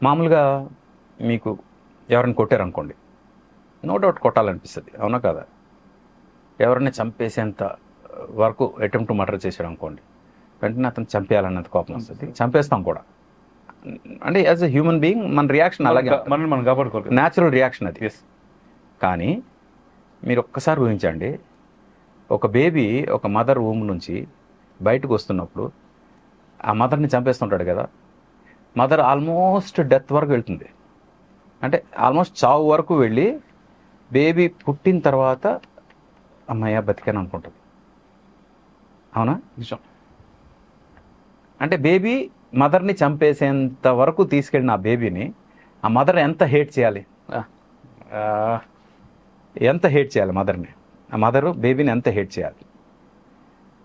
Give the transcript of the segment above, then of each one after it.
మామూలుగా మీకు ఎవరైనా కొట్టారనుకోండి, నో డౌట్ కొట్టాలనిపిస్తుంది, అవునా కదా? ఎవరిని చంపేసేంత వరకు అటెంప్ట్ మర్డర్ చేశాడు అనుకోండి, వెంటనే అతను చంపేయాలన్నంత కోపం వస్తుంది, చంపేస్తాం కూడా. అంటే యాజ్ ఎ హ్యూమన్ బీయింగ్ మన రియాక్షన్ అలాగే, మనం కాపాడుకోవాలి, న్యాచురల్ రియాక్షన్ అది. ఎస్. కానీ మీరు ఒక్కసారి ఊహించండి, ఒక బేబీ ఒక మదర్ వూమ్ నుంచి బయటకు వస్తున్నప్పుడు ఆ మదర్ని చంపేస్తుంటాడు కదా, మదర్ ఆల్మోస్ట్ డెత్ వరకు వెళ్తుంది, అంటే ఆల్మోస్ట్ చావు వరకు వెళ్ళి బేబీ పుట్టిన తర్వాత అమ్మయ్య బతికాను అనుకుంటుంది, అవునా? నిజం. అంటే బేబీ మదర్ని చంపేసేంత వరకు తీసుకెళ్ళిన ఆ బేబీని ఆ మదర్ ఎంత హేట్ చేయాలి, ఎంత హేట్ చేయాలి మదర్ని, ఆ మదరు బేబీని ఎంత హేట్ చేయాలి.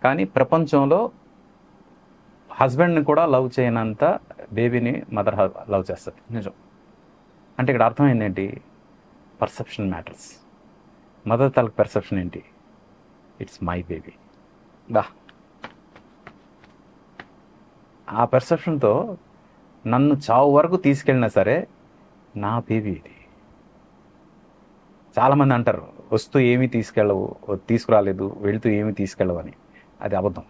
కానీ ప్రపంచంలో హస్బెండ్ని కూడా లవ్ చేయనంత బేబీని మదర్ లవ్ చేస్తుంది. నిజం. అంటే ఇక్కడ అర్థం ఏంటంటే పర్సెప్షన్ మ్యాటర్స్. మదర్ తాలూకు పర్సెప్షన్ ఏంటి? It's my baby. దా ఆ పర్సెప్షన్తో నన్ను చావు వరకు తీసుకెళ్ళినా సరే నా బేబీ ఇది. చాలామంది అంటారు వస్తూ ఏమీ తీసుకురాలేదు, వెళుతూ ఏమీ తీసుకెళ్ళవని. అది అబద్ధం.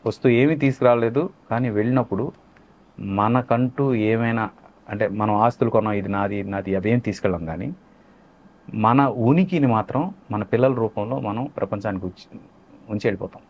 వస్తూ ఏమీ తీసుకురాలేదు, కానీ వెళ్ళినప్పుడు మనకంటూ ఏమైనా, అంటే మనం ఆస్తులు కొన్నాం, ఇది నాది నాది అవేం తీసుకెళ్ళాం, కానీ మన ఉనికిని మాత్రం మన పిల్లల రూపంలో మనం ప్రపంచానికి ఉంచి వెళ్ళిపోతాం.